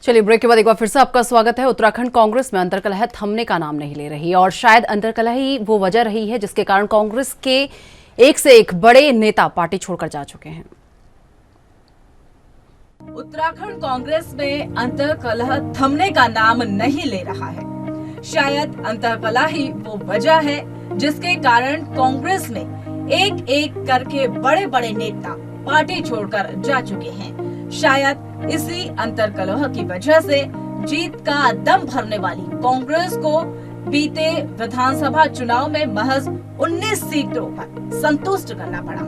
चलिए ब्रेक के बाद एक बार फिर से आपका स्वागत है। उत्तराखंड कांग्रेस में अंतर्कलह थमने का नाम नहीं ले रही और शायद अंतर्कलह ही वो वजह रही है जिसके कारण कांग्रेस के एक से एक बड़े नेता पार्टी छोड़कर जा चुके हैं। उत्तराखंड कांग्रेस में अंतर्कलह थमने का नाम नहीं ले रहा है। शायद अंतर्कलह ही वो वजह है जिसके कारण कांग्रेस में एक एक करके बड़े बड़े नेता पार्टी छोड़कर जा चुके हैं। शायद इसी अंतर्कलह की वजह से जीत का दम भरने वाली कांग्रेस को बीते विधानसभा चुनाव में महज 19 सीटों पर संतुष्ट करना पड़ा।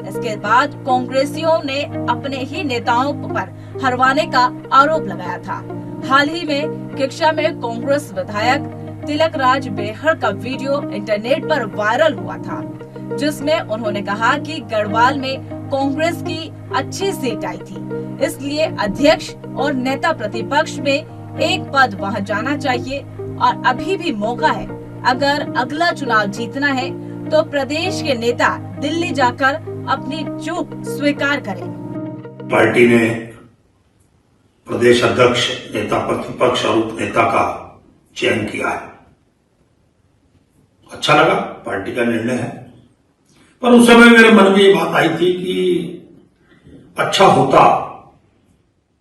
इसके बाद कांग्रेसियों ने अपने ही नेताओं पर हरवाने का आरोप लगाया था। हाल ही में किक्षा में कांग्रेस विधायक तिलक राज बेहड़ का वीडियो इंटरनेट पर वायरल हुआ था, जिसमें उन्होंने कहा कि गढ़वाल में कांग्रेस की अच्छी सीट आई थी, इसलिए अध्यक्ष और नेता प्रतिपक्ष में एक पद वहां जाना चाहिए और अभी भी मौका है। अगर अगला चुनाव जीतना है तो प्रदेश के नेता दिल्ली जाकर अपनी चूक स्वीकार करें। पार्टी ने प्रदेश अध्यक्ष, नेता प्रतिपक्ष और उप नेता का चयन किया है। अच्छा लगा, पार्टी का निर्णय है, पर उस समय मेरे मन में ये बात आई थी कि अच्छा होता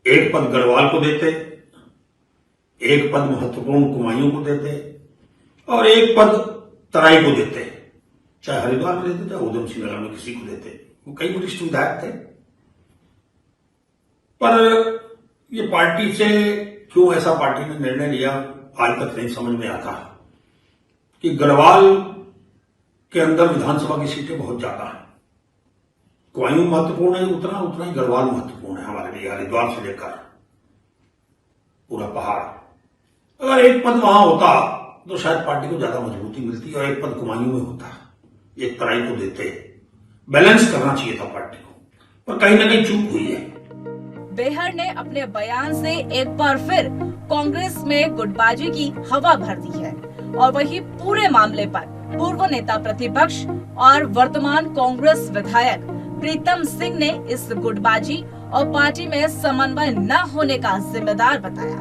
एक पद गढ़वाल को देते, एक पद महत्वपूर्ण कुमायूं को देते और एक पद तराई को देते, चाहे हरिद्वार में देते चाहे उधम सिंह नगर में किसी को देते। वो कई वरिष्ठ विधायक थे, पर ये पार्टी से क्यों ऐसा पार्टी ने निर्णय लिया आज तक नहीं समझ में आता कि गढ़वाल के अंदर विधानसभा की सीटें बहुत ज्यादा हैं। कुमायूं महत्वपूर्ण है उतना ही गढ़वाल महत्वपूर्ण है हमारे लिए, हरिद्वार से लेकर पूरा पहाड़। अगर एक पद वहां होता तो शायद पार्टी को ज्यादा मजबूती मिलती और एक पद कुमायूं में होता, एक तराई को देते। बैलेंस करना चाहिए था पार्टी को, पर कहीं ना कहीं चूक हुई है। बेहड़ ने अपने बयान से एक बार फिर कांग्रेस में गुटबाजी की हवा भर दी है और वही पूरे मामले पर पूर्व नेता प्रतिपक्ष और वर्तमान कांग्रेस विधायक प्रीतम सिंह ने इस गुटबाजी और पार्टी में समन्वय न होने का जिम्मेदार बताया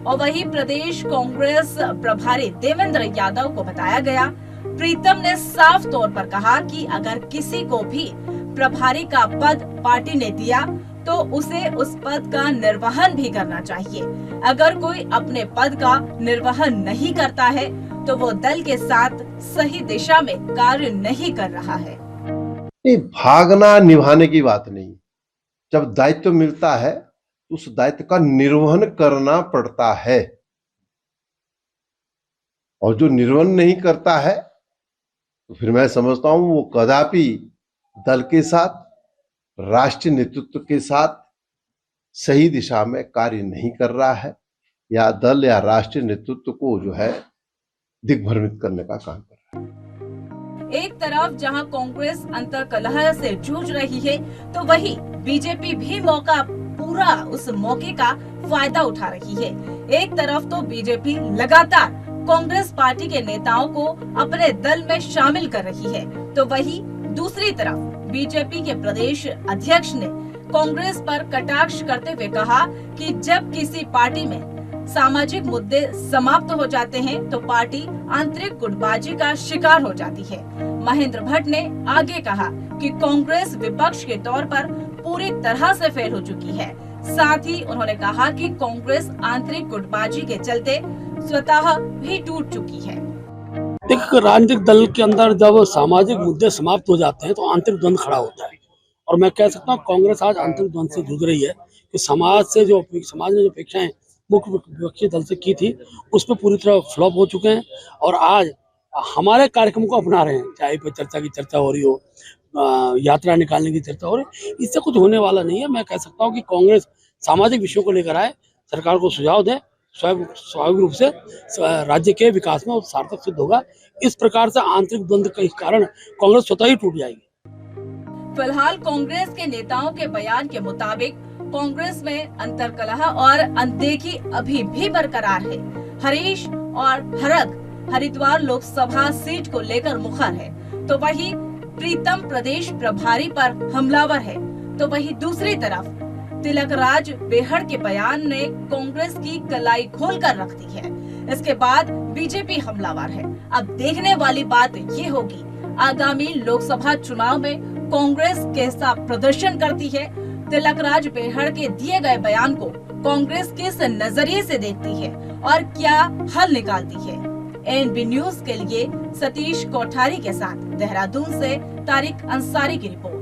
और वही प्रदेश कांग्रेस प्रभारी देवेंद्र यादव को बताया गया। प्रीतम ने साफ तौर पर कहा कि अगर किसी को भी प्रभारी का पद पार्टी ने दिया तो उसे उस पद का निर्वहन भी करना चाहिए। अगर कोई अपने पद का निर्वहन नहीं करता है तो वो दल के साथ सही दिशा में कार्य नहीं कर रहा है। नहीं, भागना निभाने की बात नहीं। जब दायित्व मिलता है तो उस दायित्व का निर्वहन करना पड़ता है, और जो निर्वहन नहीं करता है तो फिर मैं समझता हूं वो कदापि दल के साथ, राष्ट्रीय नेतृत्व के साथ सही दिशा में कार्य नहीं कर रहा है, या दल या राष्ट्रीय नेतृत्व को जो है दिग्भ्रमित करने का काम कर रहा है। एक तरफ जहां कांग्रेस अंतर्कलह से जूझ रही है तो वहीं बीजेपी भी पूरा उस मौके का फायदा उठा रही है। एक तरफ तो बीजेपी लगातार कांग्रेस पार्टी के नेताओं को अपने दल में शामिल कर रही है, तो वहीं दूसरी तरफ बीजेपी के प्रदेश अध्यक्ष ने कांग्रेस पर कटाक्ष करते हुए कहा कि जब किसी पार्टी में सामाजिक मुद्दे समाप्त हो जाते हैं तो पार्टी आंतरिक गुटबाजी का शिकार हो जाती है। महेंद्र भट्ट ने आगे कहा कि कांग्रेस विपक्ष के तौर पर पूरी तरह से फेल हो चुकी है। साथ ही उन्होंने कहा कि कांग्रेस आंतरिक गुटबाजी के चलते स्वतः भी टूट चुकी है। एक राजनीतिक दल के अंदर जब सामाजिक मुद्दे समाप्त हो जाते हैं तो आंतरिक द्वंद खड़ा होता है, और मैं कह सकता हूँ कांग्रेस आज आंतरिक द्वंद से जूझ रही है कि समाज ने जो अपेक्षाएं मुख्य विपक्षी दल से की थी उस पर पूरी तरह फ्लॉप हो चुके हैं, और आज हमारे कार्यक्रम को अपना रहे हैं। चाय पे चर्चा की चर्चा हो रही हो, यात्रा निकालने की चर्चा हो रही, इससे कुछ होने वाला नहीं है। मैं कह सकता हूँ कि कांग्रेस सामाजिक विषयों को लेकर आए, सरकार को सुझाव दे, स्वाभाविक रूप से राज्य के विकास में सार्थक सिद्ध होगा। इस प्रकार से आंतरिक द्वंद के कारण कांग्रेस स्वतः ही टूट जाएगी। फिलहाल कांग्रेस के नेताओं के बयान के मुताबिक कांग्रेस में अंतर्कलह और अनदेखी अभी भी बरकरार है। हरीश और भरत हरिद्वार लोकसभा सीट को लेकर मुखर है, तो वहीं प्रीतम प्रदेश प्रभारी पर हमलावर है, तो वहीं दूसरी तरफ तिलकराज बेहड़ के बयान ने कांग्रेस की कलाई खोल कर रख दी है। इसके बाद बीजेपी हमलावर है। अब देखने वाली बात ये होगी आगामी लोकसभा चुनाव में कांग्रेस कैसा प्रदर्शन करती है। तिलकराज बेहड़ के दिए गए बयान को कांग्रेस किस नजरिए से देखती है और क्या हल निकालती है। एएनबी न्यूज के लिए सतीश कोठारी के साथ देहरादून से तारिक अंसारी की रिपोर्ट।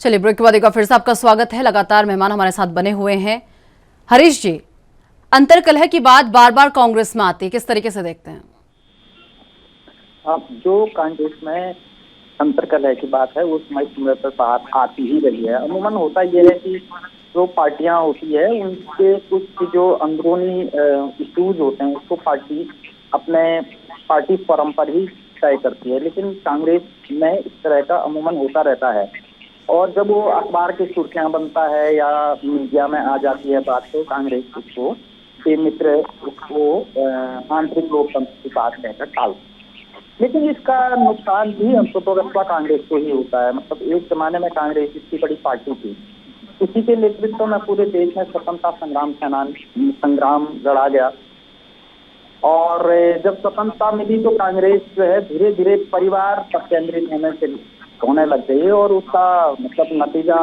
चलिए ब्रेक के बाद एक बार फिर से आपका स्वागत है। लगातार मेहमान हमारे साथ बने हुए हैं। हरीश जी, अंतर्कलह की बात बार बार कांग्रेस में आती है, किस तरीके से देखते हैं? जो कांग्रेस में अंतर्कलह की बात है वो समय समय पर बात आती ही रही है। अमूमन होता यह है कि जो पार्टियां होती है उनके कुछ जो अंदरूनी इश्यूज होते हैं उसको पार्टी अपने पार्टी फोरम पर ही तय करती है, लेकिन कांग्रेस में इस तरह का अमूमन होता रहता है। और जब वो अखबार की सुर्खियां बनता है या मीडिया में आ जाती है बात, तो कांग्रेस उसको मित्र उसको आंतरिक लोकतंत्र की बात कहकर टालती है। लेकिन इसका नुकसान भी अंततः कांग्रेस को ही होता है। मतलब एक जमाने में कांग्रेस इतनी बड़ी पार्टी थी, उसी के नेतृत्व में पूरे देश में स्वतंत्रता संग्राम लड़ा गया। और जब स्वतंत्रता मिली तो कांग्रेस जो है धीरे धीरे परिवार पर केंद्रित होने लग गई और उसका मतलब नतीजा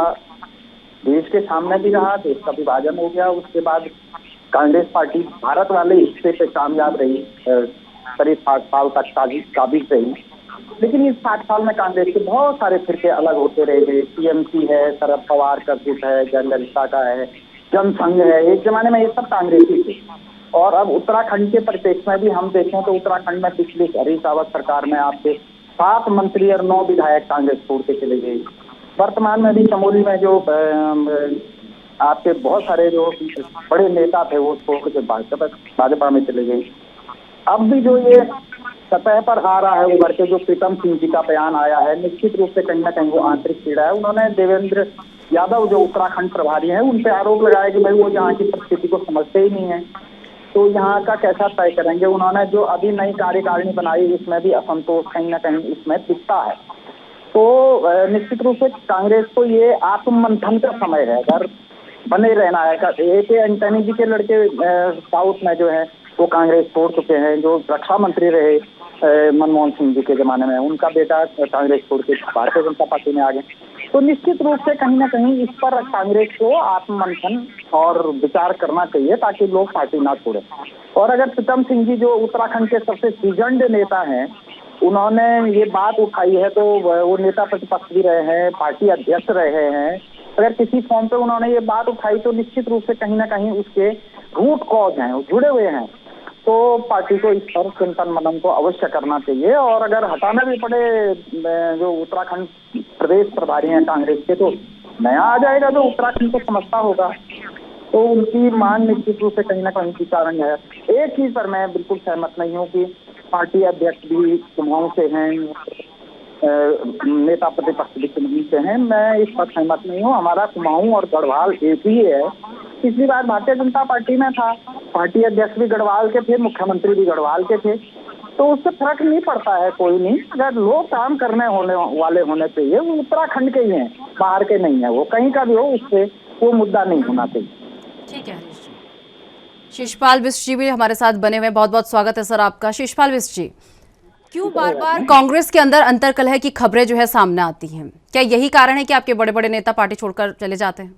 देश के सामने भी रहा। देश का विभाजन हो गया। उसके बाद कांग्रेस पार्टी भारत वाले हिस्से पे कामयाब रही, करीब 60 साल तक काबिज रही। लेकिन इस 60 साल में कांग्रेस के बहुत सारे फिरके अलग होते रह गए। टीएमसी है, शरद पवार का गुट है, जयललिता का है, जनसंघ है। एक जमाने में ये सब कांग्रेसी थे। और अब उत्तराखंड के परिप्रेक्ष्य में भी हम देखें तो उत्तराखंड में पिछली हरीश रावत सरकार में आपके 7 मंत्री और 9 विधायक कांग्रेस छोड़ के चले गए। वर्तमान में भी चमोली में जो आपके बहुत सारे जो बड़े नेता थे वो छोड़ के भाजपा में चले गए। अब भी जो ये सतह पर आ रहा है उभर के जो प्रीतम सिंह जी का बयान आया है, निश्चित रूप से कहीं ना कहीं वो आंतरिक पीड़ा है। उन्होंने देवेंद्र यादव जो उत्तराखंड प्रभारी है उन पे आरोप लगाया कि भाई वो यहाँ की परिस्थिति को समझते ही नहीं है, तो यहाँ का कैसा तय करेंगे। उन्होंने जो अभी नई कार्यकारिणी बनाई इसमें भी असंतोष कहीं ना कहीं इसमें दिखता है। तो निश्चित रूप से कांग्रेस को ये आत्ममंथन का समय है, अगर बने रहना है। ए.के. एंटनी जी के लड़के साउथ में जो है वो कांग्रेस छोड़ चुके हैं। जो रक्षा मंत्री रहे मनमोहन सिंह जी के जमाने में, उनका बेटा कांग्रेस छोड़ के भारतीय जनता पार्टी में आ गए। तो निश्चित रूप से कहीं ना कहीं इस पर कांग्रेस को आत्ममंथन और विचार करना चाहिए ताकि लोग पार्टी ना छोड़े। और अगर प्रीतम सिंह जी जो उत्तराखंड के सबसे सीजन्ड नेता हैं, उन्होंने ये बात उठाई है, तो वो नेता प्रतिपक्ष भी रहे हैं, पार्टी अध्यक्ष रहे हैं। अगर किसी फॉर्म पे उन्होंने ये बात उठाई तो निश्चित रूप से कहीं ना कहीं उसके रूट कॉज हैं, जुड़े हुए हैं। तो पार्टी को इस पर चिंतन मनन को अवश्य करना चाहिए। और अगर हटाना भी पड़े जो उत्तराखंड प्रदेश प्रभारी हैं कांग्रेस के, तो नया आ जाएगा जो उत्तराखंड को समझता होगा। तो उनकी मांग निश्चित रूप से कहीं ना कहीं विचारण है। एक चीज पर मैं बिल्कुल सहमत नहीं हूँ कि पार्टी अध्यक्ष भी कुमाऊं से हैं, नेता प्रतिपक्ष भी कुमाऊं से हैं। मैं इस पर सहमत नहीं हूँ। हमारा कुमाऊं और गढ़वाल एक ही है। पिछली बार भारतीय जनता पार्टी में था, पार्टी अध्यक्ष भी गढ़वाल के थे, मुख्यमंत्री भी गढ़वाल के थे, तो उससे फर्क नहीं पड़ता है कोई नहीं। अगर लोग काम करने वाले होने चाहिए, वो उत्तराखंड के ही हैं, बाहर के नहीं है। वो कहीं का भी हो, उससे वो मुद्दा नहीं होना चाहिए। ठीक है हरीश जी। शिशपाल बिष्ट जी भी हमारे साथ बने हुए, बहुत बहुत स्वागत है सर आपका। शिशपाल बिष्ट जी, क्यों बार बार कांग्रेस के अंदर अंतर्कलह की खबरें जो है सामने आती हैं? क्या यही कारण है कि आपके बड़े बड़े नेता पार्टी छोड़कर चले जाते हैं?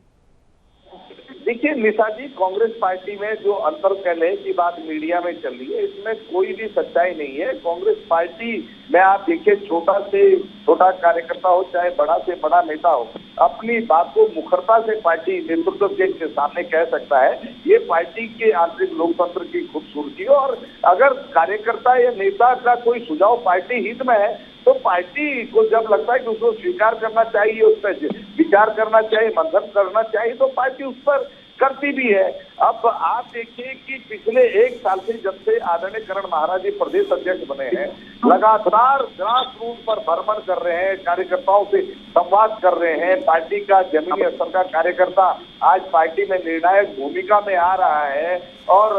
देखिए निशा जी, कांग्रेस पार्टी में जो अंतर्कलह की बात मीडिया में चल रही है, इसमें कोई भी सच्चाई नहीं है। कांग्रेस पार्टी में आप देखिए, छोटा से छोटा कार्यकर्ता हो चाहे बड़ा से बड़ा नेता हो, अपनी बात को मुखरता से पार्टी नेतृत्व के सामने कह सकता है। ये पार्टी के आंतरिक लोकतंत्र की खूबसूरती। और अगर कार्यकर्ता या नेता का कोई सुझाव पार्टी हित में है तो पार्टी को जब लगता है कि उसको स्वीकार करना चाहिए, उस पर विचार करना चाहिए, मंथन करना चाहिए, तो पार्टी उस पर करती भी है। अब आप देखिए कि पिछले एक साल से जब से आदरणीय करण महाराज जी प्रदेश अध्यक्ष बने हैं, लगातार ग्रास रूट पर भ्रमण कर रहे हैं, कार्यकर्ताओं से संवाद कर रहे हैं। पार्टी का जमीनी स्तर का कार्यकर्ता आज पार्टी में निर्णायक भूमिका में आ रहा है और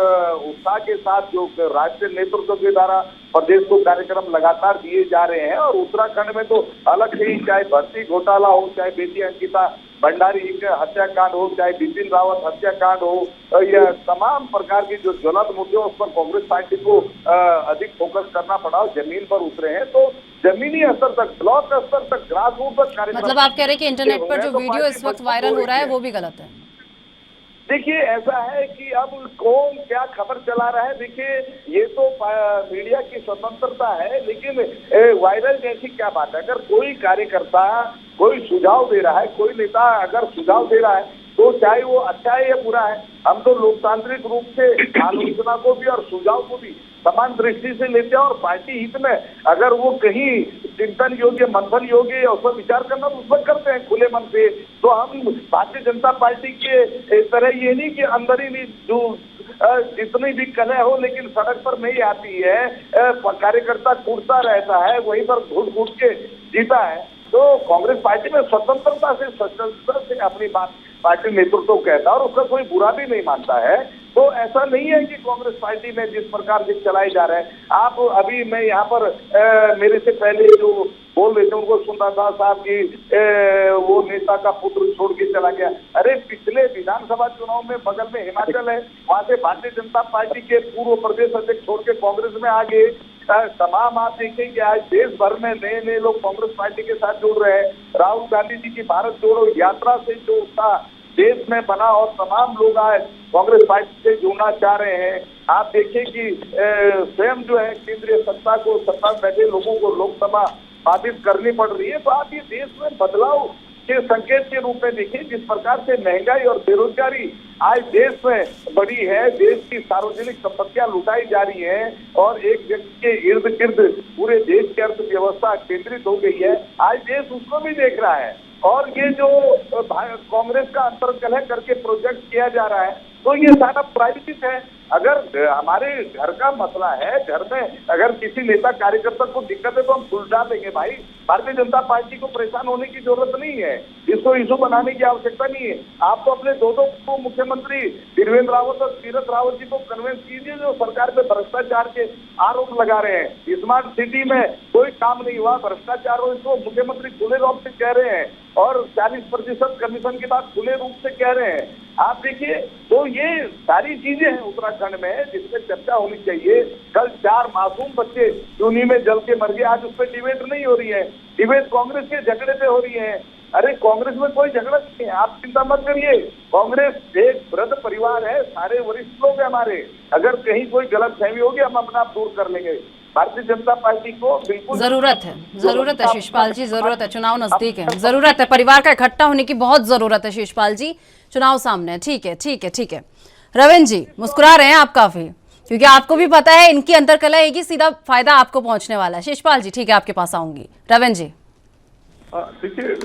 उत्साह के साथ जो राष्ट्रीय नेतृत्व के द्वारा प्रदेश को कार्यक्रम लगातार दिए जा रहे हैं। और उत्तराखंड में तो अलग से ही, चाहे भर्ती घोटाला हो, चाहे बेटी अंकिता भंडारी के हत्याकांड हो, चाहे बिपिन रावत हत्याकांड हो, या तमाम प्रकार की जो ज्वलंत मुद्दे उस पर कांग्रेस पार्टी को अधिक फोकस करना पड़ा, जमीन पर उतरे हैं। तो जमीनी स्तर तक, ब्लॉक स्तर तक, ग्रास रूट तक कार्यक्रम। मतलब आप कह रहे हैं कि इंटरनेट पर जो वीडियो इस वक्त वायरल हो रहा है वो भी गलत है? देखिए, ऐसा है कि अब कौन क्या खबर चला रहा है, देखिए ये तो मीडिया की स्वतंत्रता है, लेकिन वायरल जैसी क्या बात है। अगर कोई कार्यकर्ता कोई सुझाव दे रहा है, कोई नेता अगर सुझाव दे रहा है, तो चाहे वो अच्छा है या बुरा है, हम तो लोकतांत्रिक रूप से आलोचना को भी और सुझाव को भी समान दृष्टि से लेते हैं। और पार्टी हित में अगर वो कहीं चिंतन योग्य, मंथन योग्य या उस पर विचार करना, तो उस पर करते हैं खुले मन से। तो हम भारतीय जनता पार्टी के तरह ये नहीं कि अंदर ही नहीं, जो जितनी भी कलह हो लेकिन सड़क पर नहीं आती है, कार्यकर्ता कूदता रहता है, वहीं पर घुट घुट के जीता है। तो कांग्रेस पार्टी में स्वतंत्रता से, सचेतनता से अपनी बात पार्टी नेतृत्व कहता है और उसका कोई बुरा भी नहीं मानता है। तो ऐसा नहीं है कि कांग्रेस पार्टी में जिस प्रकार से चलाई जा रहा है। आप अभी मैं यहाँ पर मेरे से पहले जो बोल रहे थे उनको सुन रहा था साहब की, वो नेता का पुत्र छोड़ के चला गया। अरे पिछले विधानसभा चुनाव में बगल में हिमाचल है, वहां से भारतीय जनता पार्टी के पूर्व प्रदेश अध्यक्ष छोड़ के कांग्रेस में आ गए। तमाम आप देखें कि आज देश भर में नए नए लोग कांग्रेस पार्टी के साथ जुड़ रहे हैं। राहुल गांधी जी की भारत जोड़ो यात्रा से जो उत्साह देश में बना और तमाम लोग आज कांग्रेस पार्टी से जुड़ना चाह रहे हैं। आप देखिए कि स्वयं जो है केंद्रीय सत्ता में बैठे लोगों को लोकसभा बाधित करनी पड़ रही है। तो आप ये देश में बदलाव के संकेत के रूप में देखिए, जिस प्रकार से महंगाई और बेरोजगारी आज देश में बढ़ी है, देश की सार्वजनिक संपत्तियां लुटाई जा रही हैं और एक व्यक्ति के इर्द गिर्द पूरे देश की अर्थव्यवस्था केंद्रित हो गई है। आज देश उसको भी देख रहा है और ये जो कांग्रेस का अंतर्कलह करके प्रोजेक्ट किया जा रहा है, तो ये सारा प्रायोजित है। अगर हमारे घर का मसला है, घर में अगर किसी नेता कार्यकर्ता को दिक्कत है तो हम सुलझा देंगे भाई। भारतीय जनता पार्टी को परेशान होने की जरूरत नहीं है, इसको इशू बनाने की आवश्यकता नहीं है। आप तो अपने दो मुख्यमंत्री त्रिवेंद्र रावत और तीरथ रावत जी को कन्विंस कीजिए, जो सरकार पे भ्रष्टाचार के आरोप लगा रहे हैं। स्मार्ट सिटी में कोई काम नहीं हुआ, भ्रष्टाचार हो, इसको मुख्यमंत्री खुले रूप से कह रहे हैं और 40% कमीशन की बात खुले रूप से कह रहे हैं। आप देखिए, तो ये सारी चीजें हैं उत्तराखंड में जिसपे चर्चा होनी चाहिए। कल 4 मासूम बच्चे चूनी में जल के मर गए, आज उस पर डिबेट नहीं हो रही है। डिबेट कांग्रेस के झगड़े पे हो रही है। अरे कांग्रेस में कोई झगड़ा नहीं है, आप चिंता मत करिए। कांग्रेस एक वृद्ध परिवार है, सारे वरिष्ठ लोग हैं हमारे। अगर कहीं कोई गलतफहमी होगी हम अपना आप दूर कर लेंगे। भारतीय जनता पार्टी को बिल्कुल जरूरत है शिषपाल जी, जरूरत है। चुनाव नजदीक है, जरूरत है परिवार का इकट्ठा होने की, बहुत जरूरत है शिषपाल जी। चुनाव सामने है, ठीक है। रविंद्र जी मुस्कुरा रहे हैं आप काफी, क्योंकि आपको भी पता है इनकी अंतरकलह है कि सीधा फायदा आपको पहुंचने वाला है। शिषपाल जी ठीक है, आपके पास आऊंगी। रविंद्र जी देखिए,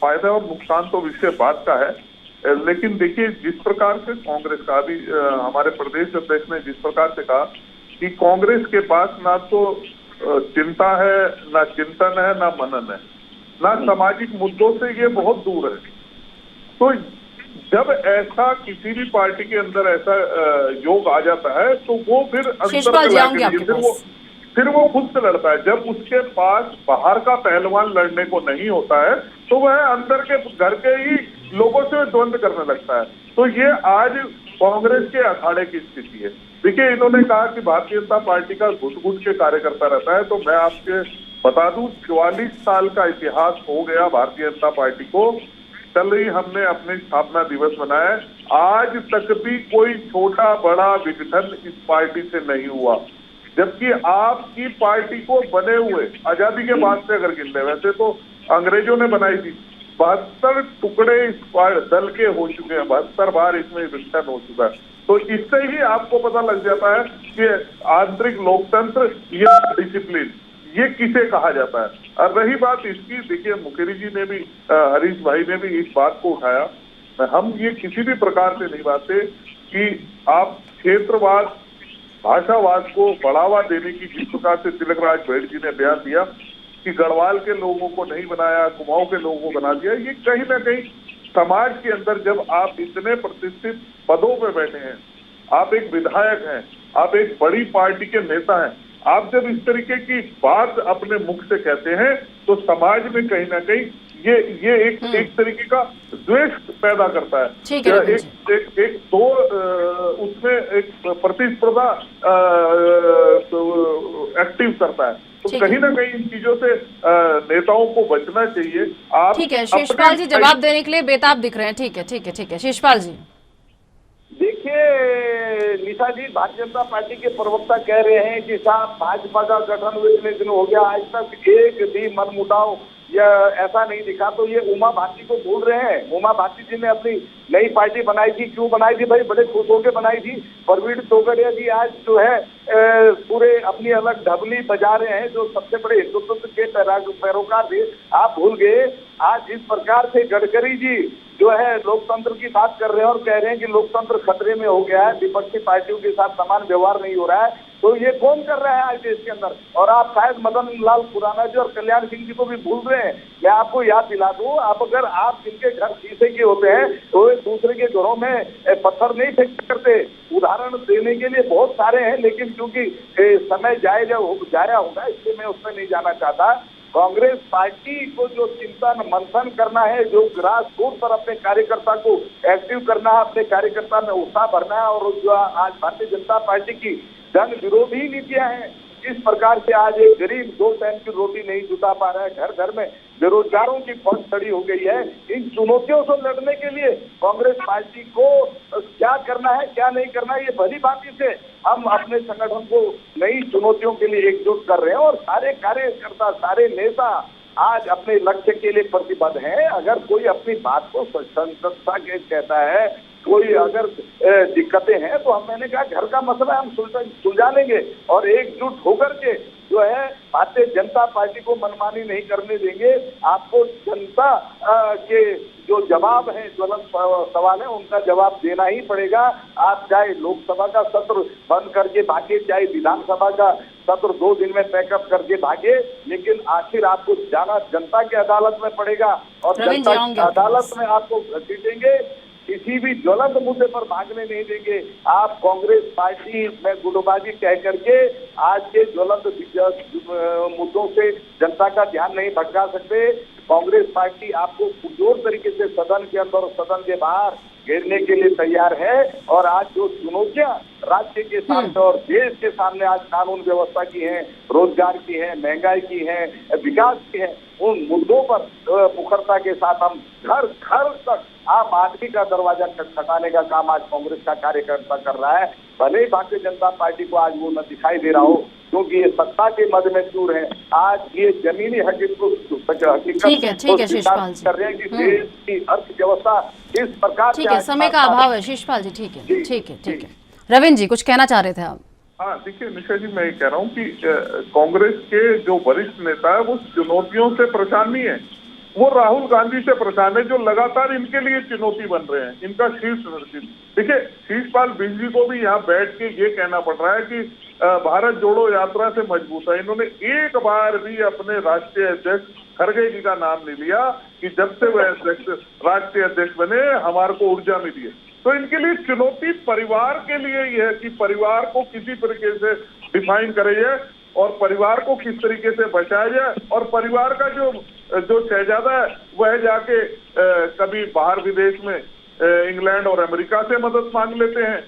फायदा और नुकसान तो विषय बात का है, लेकिन देखिए जिस प्रकार से कांग्रेस का अभी हमारे प्रदेश अध्यक्ष ने जिस प्रकार से कहा कि कांग्रेस के पास ना तो चिंता है, ना चिंतन है, ना मनन है, ना सामाजिक मुद्दों से ये बहुत दूर है। तो जब ऐसा किसी भी पार्टी के अंदर ऐसा योग आ जाता है तो वो फिर वो खुद से लड़ता है। जब उसके पास बाहर का पहलवान लड़ने को नहीं होता है तो वह अंदर के घर के ही लोगों से द्वंद्व करने लगता है। तो ये आज कांग्रेस के अखाड़े की स्थिति है। देखिए, इन्होंने कहा कि भारतीय जनता पार्टी का घुट-घुट के कार्यकर्ता रहता है, तो मैं आपके बता दूं 44 साल का इतिहास हो गया भारतीय जनता पार्टी को। कल ही हमने अपने स्थापना दिवस मनाया है, आज तक भी कोई छोटा बड़ा विघटन इस पार्टी से नहीं हुआ। जबकि आपकी पार्टी को बने हुए आजादी के बाद से अगर गिन ले, वैसे तो अंग्रेजों ने बनाई थी, 72 टुकड़े इस दल के हो चुके हैं, 72 बार इसमें विघटन हो चुका है। तो इससे ही आपको पता लग जाता है कि आंतरिक लोकतंत्र या डिसिप्लिन ये किसे कहा जाता है। और रही बात इसकी, देखिए मुकेरी जी ने भी, हरीश भाई ने भी इस बात को उठाया हम ये किसी भी प्रकार से नहीं मानते कि आप क्षेत्रवाद, भाषावाद को बढ़ावा देने की जिस प्रकार से तिलकराज भेड़ जी ने बयान दिया कि गढ़वाल के लोगों को नहीं बनाया, कुमाऊं के लोगों को बना दिया, ये कहीं ना कहीं समाज के अंदर जब आप इतने प्रतिष्ठित पदों पे बैठे हैं, आप एक विधायक हैं, आप एक बड़ी पार्टी के नेता हैं, आप जब इस तरीके की बात अपने मुख से कहते हैं तो समाज में कहीं ना कहीं ये एक तरीके का द्वेष पैदा करता है। ठीक है, एक दो उसमें एक प्रतिस्पर्धा एक्टिव करता है। तो कहीं ना कहीं इन चीजों से नेताओं को बचना चाहिए। आप ठीक है, शिषपाल जी जवाब देने के लिए बेताब दिख रहे हैं। ठीक है, ठीक है, ठीक है, शिषपाल जी। देखिए निशा जी, भारतीय जनता पार्टी के प्रवक्ता कह रहे हैं कि साहब भाजपा का गठन हुए इतने दिन हो गया, आज तक एक भी मनमुटाव या ऐसा नहीं दिखा, तो ये उमा भारती को भूल रहे हैं। उमा भारती जी ने अपनी नई पार्टी बनाई थी, क्यों बनाई थी भाई? बड़े खुश होकर बनाई थी। प्रवीण तोगड़िया जी आज जो है पूरे अपनी अलग ढबली बजा रहे हैं, जो सबसे बड़े हिंदुत्व के पैरोकार थे, आप भूल गए। आज जिस प्रकार से गडकरी जी जो है लोकतंत्र की बात कर रहे हैं और कह रहे हैं कि लोकतंत्र खतरे में हो गया है, विपक्षी पार्टियों के साथ समान व्यवहार नहीं हो रहा है, तो ये कौन कर रहा है आज देश के अंदर? और आप शायद मदन लाल खुराना जी और कल्याण सिंह जी को भी भूल रहे हैं। मैं आपको याद दिला दूं, अगर आप जिनके घर शीशे के होते हैं तो एक दूसरे के घरों में पत्थर नहीं फेंक करते। उदाहरण देने के लिए बहुत सारे हैं, लेकिन क्योंकि समय जाया होगा इसलिए मैं उसमें नहीं जाना चाहता। कांग्रेस पार्टी को जो चिंतन मंथन करना है, जो ग्रास रूट पर अपने कार्यकर्ता को एक्टिव करना है, अपने कार्यकर्ता में उत्साह भरना है, और जो आज भारतीय जनता पार्टी की जन विरोधी नीतियां हैं, इस प्रकार से आज एक गरीब 2 टाइम की रोटी नहीं जुटा पा रहा है, घर घर में बेरोजगारों की फौज खड़ी हो गई है। इन चुनौतियों से लड़ने के लिए कांग्रेस पार्टी को क्या करना है, क्या नहीं करना है, ये भली बात से हम अपने संगठन को नई चुनौतियों के लिए एकजुट कर रहे हैं, और सारे कार्यकर्ता, सारे नेता आज अपने लक्ष्य के लिए प्रतिबद्ध हैं। अगर कोई अपनी बात को संसदता के कहता है, कोई अगर दिक्कतें हैं तो मैंने कहा घर का मसला हम सुलझा लेंगे, और एकजुट होकर के जो है भारतीय जनता पार्टी को मनमानी नहीं करने देंगे। आपको जनता के जो जवाब है, ज्वलंत सवाल है, उनका जवाब देना ही पड़ेगा। आप चाहे लोकसभा का सत्र बंद करके भागे, चाहे विधानसभा का सत्र 2 दिन में पैकअप करके भागे, लेकिन आखिर आपको जाना जनता की अदालत में पड़ेगा, और जनता की अदालत में आपको घसीटेंगे। किसी भी ज्वलंत मुद्दे पर भागने नहीं देंगे। आप कांग्रेस पार्टी में गुटबाजी कह करके आज के ज्वलंत मुद्दों से जनता का ध्यान नहीं भटका सकते। कांग्रेस पार्टी आपको पुरजोर तरीके से सदन के अंदर और सदन के बाहर घेरने के लिए तैयार है, और आज जो चुनौतियां राज्य के सामने और देश के सामने आज कानून व्यवस्था की है, रोजगार की है, महंगाई की है, विकास की है, उन मुद्दों पर मुखरता के साथ हम घर घर तक आम आदमी का दरवाजा खटखटाने का काम आज कांग्रेस का कार्यकर्ता कर रहा है। भले ही भारतीय जनता पार्टी को आज वो न दिखाई दे रहा हो, क्योंकि ये सत्ता के मद में चूर है। आज ये जमीनी हकीकत को कर रहे हैं कि देश की अर्थव्यवस्था इस प्रकार से। समय का अभाव है शिषपाल जी। ठीक है, ठीक है, ठीक है। रविंद्र जी कुछ कहना चाह रहे थे आप? हाँ, देखिए निशा जी, मैं ये कह रहा हूँ कि कांग्रेस के जो वरिष्ठ नेता है वो चुनौतियों से परेशान नहीं है, वो राहुल गांधी से परेशान है, जो लगातार इनके लिए चुनौती बन रहे हैं। इनका शीर्ष नेतृत्व, देखिए शिषपाल बिजली को भी यहाँ बैठ के ये कहना पड़ रहा है कि भारत जोड़ो यात्रा से मजबूत है। इन्होंने एक बार भी अपने राष्ट्रीय अध्यक्ष खड़गे जी का नाम नहीं लिया कि जब से वह राष्ट्रीय अध्यक्ष बने हमारे को ऊर्जा मिली है। तो इनके लिए चुनौती परिवार के लिए ये है कि परिवार को किसी तरीके से डिफाइन करे जाए, और परिवार को किस तरीके से बचाया जाए, और परिवार का जो शहजादा है वह जाके कभी बाहर विदेश में इंग्लैंड और अमेरिका से मदद मांग लेते हैं,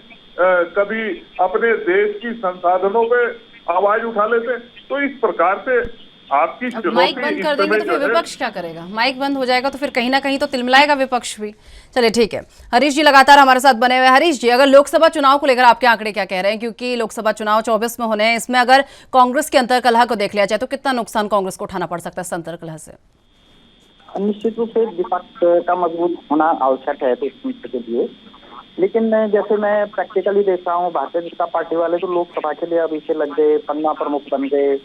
कभी अपने देश की संसाधनों पे आवाज उठा लेते हैं। तो इस प्रकार से आपकी माइक बंद कर देंगे तो फिर विपक्ष क्या करेगा? माइक बंद हो जाएगा तो फिर कहीं ना कहीं तो तिलमिलाएगा विपक्ष भी। चलिए ठीक है, हरीश जी लगातार हमारे साथ बने हुए। हरीश जी, अगर लोकसभा चुनाव को लेकर आपके आंकड़े क्या कह रहे हैं? क्योंकि लोकसभा चुनाव 24 में होने हैं, इसमें अगर कांग्रेस के अंतरकलह को देख लिया जाए तो कितना नुकसान कांग्रेस को उठाना पड़ सकता है इस अंतरकलह से? निश्चित रूप से विपक्ष का मजबूत होना आवश्यक है तो के लिए, लेकिन जैसे मैं प्रैक्टिकली देख रहा हूँ, भारतीय जनता पार्टी वाले तो लोकसभा के लिए अभी से लग गए, पन्ना प्रमुख बन गए,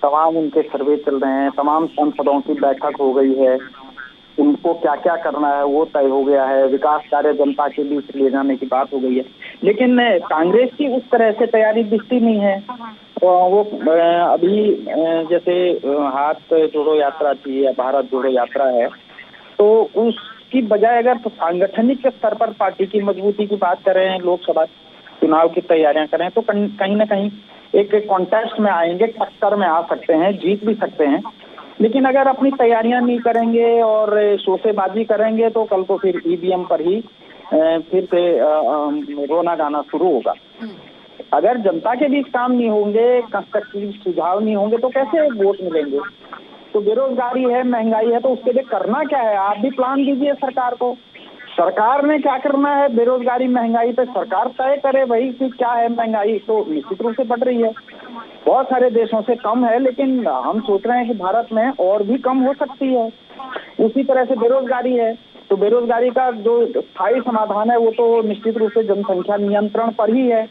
तमाम उनके सर्वे चल रहे हैं, तमाम सांसदों की बैठक हो गई है, उनको क्या क्या करना है वो तय हो गया है, विकास कार्य जनता के बीच ले जाने की बात हो गई है। लेकिन कांग्रेस की उस तरह से तैयारी दिखती नहीं है। वो अभी जैसे हाथ जोड़ो यात्रा थी या भारत जोड़ो यात्रा है, तो उसकी बजाय अगर तो सांगठनिक स्तर पर पार्टी की मजबूती की बात करें, लोकसभा चुनाव की तैयारियां करें, तो कहीं ना कहीं एक कॉन्टेस्ट में आएंगे, टक्कर में आ सकते हैं, जीत भी सकते हैं। लेकिन अगर अपनी तैयारियां नहीं करेंगे और शोसेबाजी करेंगे तो कल तो फिर ईवीएम पर ही फिर से रोना गाना शुरू होगा। अगर जनता के बीच काम नहीं होंगे, कंस्ट्रक्टिव सुझाव नहीं होंगे, तो कैसे वोट मिलेंगे? तो बेरोजगारी है, महंगाई है, तो उसके लिए करना क्या है? आप भी प्लान दीजिए सरकार को। सरकार ने क्या करना है बेरोजगारी महंगाई पे, सरकार तय करे भाई कि क्या है महंगाई। तो निश्चित रूप से बढ़ रही है, बहुत सारे देशों से कम है, लेकिन हम सोच रहे हैं कि भारत में और भी कम हो सकती है। उसी तरह से बेरोजगारी है, तो बेरोजगारी का जो स्थायी समाधान है वो तो निश्चित रूप से जनसंख्या नियंत्रण पर ही है।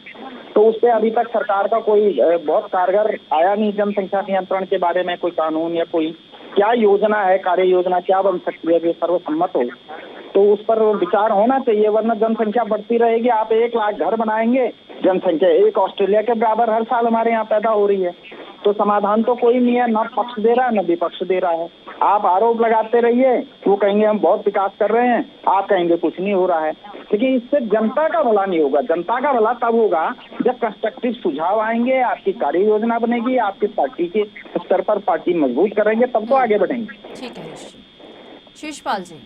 तो उस पर अभी तक सरकार का कोई बहुत कारगर आया नहीं। जनसंख्या नियंत्रण के बारे में कोई कानून या कोई क्या योजना है, कार्य योजना क्या बन सकती है जो सर्वसम्मत हो, तो उस पर विचार होना चाहिए। वरना जनसंख्या बढ़ती रहेगी, आप 1 लाख घर बनाएंगे, जनसंख्या 1 ऑस्ट्रेलिया के बराबर हर साल हमारे यहाँ पैदा हो रही है। तो समाधान तो कोई नहीं है, न पक्ष दे रहा है न विपक्ष दे रहा है। आप आरोप लगाते रहिए, वो कहेंगे हम बहुत विकास कर रहे हैं, आप कहेंगे कुछ नहीं हो रहा है। लेकिन इससे जनता का भला नहीं होगा। जनता का भला तब होगा जब कंस्ट्रक्टिव सुझाव आएंगे, आपकी कार्य योजना बनेगी, आपकी पार्टी के स्तर पर पार्टी मजबूत करेंगे, तब तो आगे बढ़ेंगे। ठीक है शिषपाल जी।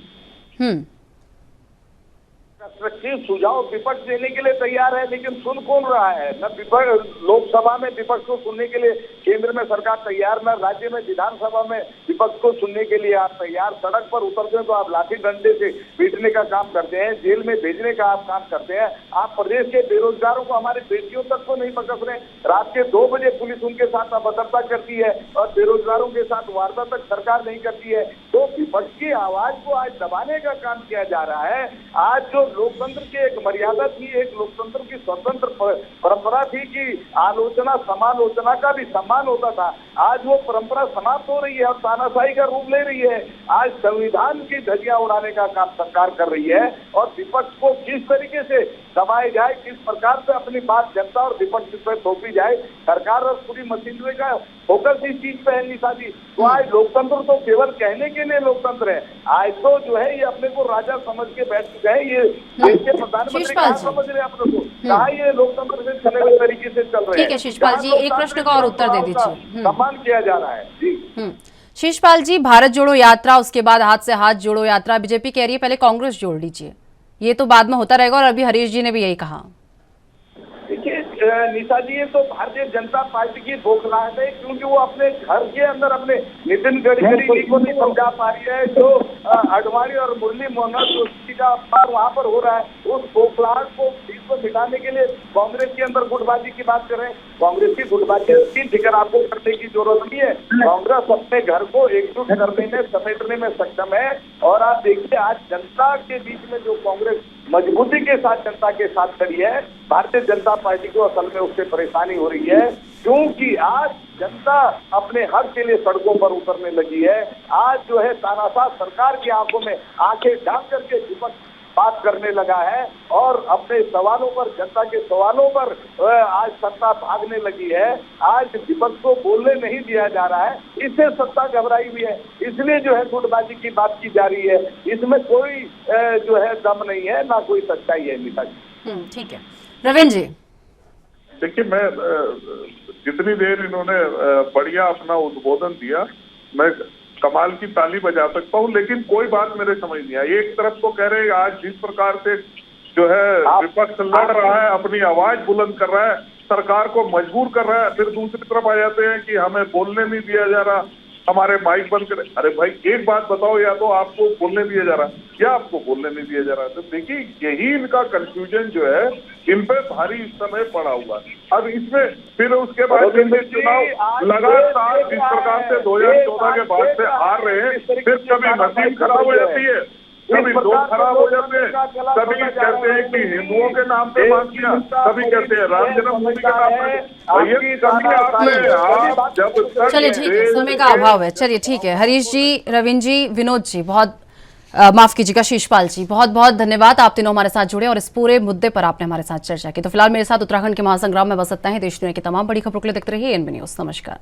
कंस्ट्रक्टिव सुझाव विपक्ष देने के लिए तैयार है, लेकिन सुन कौन रहा है? न विपक्ष, लोकसभा में विपक्ष को सुनने के लिए केंद्र में सरकार तैयार, न राज्य में विधानसभा में विपक्ष को सुनने के लिए आप तैयार। सड़क पर उतरते हैं तो आप लाठी डंडे से पीटने का काम करते हैं, जेल में भेजने का आप काम करते हैं। आप प्रदेश के बेरोजगारों को, हमारी बेटियों तक को नहीं पकड़ रहे। रात के 2 बजे पुलिस उनके साथ अभद्रता करती है और बेरोजगारों के साथ वारदात तक सरकार नहीं करती है। तो विपक्ष की आवाज को आज दबाने का काम किया जा रहा है। आज जो लोकतंत्र की एक मर्यादा थी, एक लोकतंत्र की स्वतंत्र परंपरा थी कि आलोचना समालोचना का भी सम्मान होता था, आज वो परंपरा समाप्त हो रही है और तानाशाही का रूप ले रही है। आज संविधान की धज्जियां उड़ाने का काम सरकार कर रही है और विपक्ष को किस तरीके से दबाए जाए, किस प्रकार से अपनी बात जनता और विपक्ष पर थोपी जाए, सरकार और पूरी मशीनरी का फोकस इस चीज पे है। निशा जी, तो आज लोकतंत्र तो केवल कहने के लिए लोकतंत्र है, आज तो जो है ये अपने को राजा समझ के बैठ चुके हैं। ये देश के प्रधानमंत्री कहाँ समझ रहे हैं अपने को, कहाँ ये लोकतंत्र से चले हुए तरीके से चल रहे हैं। ठीक है शिषपाल जी, एक प्रश्न का और उत्तर दे दीजिए। सम्मान किया जा रहा है जी। शिषपाल जी, भारत जोड़ो यात्रा, उसके बाद हाथ से हाथ जोड़ो यात्रा, बीजेपी कह रही है पहले कांग्रेस जोड़ लीजिए, ये तो बाद में होता रहेगा, और अभी हरीश जी ने भी यही कहा। देखिए निशा जी, ये तो भारतीय जनता पार्टी की बौखलाहट है, क्योंकि वो अपने घर के अंदर अपने नितिन गडकरी जी को नहीं समझा पा रही है। जो आडवाणी और मुरली मनोहर का अपमान वहाँ पर हो रहा है, उस बौखलाहट को मिटाने के लिए कांग्रेस के अंदर गुटबाजी की बात करें। कांग्रेस की गुटबाजी की फिक्र आपको करने की जरूरत नहीं है। कांग्रेस अपने घर को एकजुट करने में, समेटने में सक्षम है। और आप देखिए आज जनता के बीच में जो कांग्रेस मजबूती के साथ जनता के साथ खड़ी है, भारतीय जनता पार्टी को असल में उससे परेशानी हो रही है, क्योंकि आज जनता अपने हक के लिए सड़कों पर उतरने लगी है। आज जो है तानाशाह सरकार की आंखों में आंखें डाल करके विपक्ष बात करने लगा है और अपने सवालों पर, जनता के सवालों पर आज सत्ता भागने लगी है। आज विपक्ष को बोलने नहीं दिया जा रहा है, इससे सत्ता घबराई हुई है, इसलिए जो है गुटबाजी की बात की जा रही है। इसमें कोई जो है दम नहीं है, ना कोई सच्चाई है। नीता जी ठीक है। रविंद्र जी, देखिए, मैं जितनी देर इन्होंने बढ़िया अपना उद्बोधन दिया, मैं कमाल की ताली बजा सकता हूँ, लेकिन कोई बात मेरे समझ नहीं आई। एक तरफ तो कह रहे हैं आज जिस प्रकार से जो है विपक्ष लड़ रहा है, अपनी आवाज बुलंद कर रहा है, सरकार को मजबूर कर रहा है, फिर दूसरी तरफ आ जाते हैं कि हमें बोलने नहीं दिया जा रहा, हमारे माइक बंद करें। अरे भाई एक बात बताओ, या तो आपको बोलने दिया जा रहा है या आपको बोलने नहीं दिया जा रहा है। तो देखिए यही इनका कंफ्यूजन जो है इन पे भारी इस समय पड़ा हुआ है। अब इसमें फिर उसके बाद चुनाव लगातार जिस प्रकार से 2014 के बाद से हार रहे हैं, फिर कभी मशीन खराब हो जाती है, कभी लोग खराब हो जाते हैं, कभी कहते हैं कि हिंदुओं के नाम पे बात किया, कभी कहते हैं राम जन्मभूमि के नाम पे। चलिए ठीक है, समय का अभाव है। चलिए ठीक है, हरीश जी, रविंद्र जी, विनोद जी, बहुत माफ कीजिएगा शिशपाल जी, बहुत बहुत धन्यवाद। आप तीनों हमारे साथ जुड़े और इस पूरे मुद्दे पर आपने हमारे साथ चर्चा की। तो फिलहाल मेरे साथ उत्तराखंड के महासंग्राम में बस इतना ही। देश दुनिया की तमाम बड़ी खबरों के लिए देखते रहिए एएनबी न्यूज़। नमस्कार।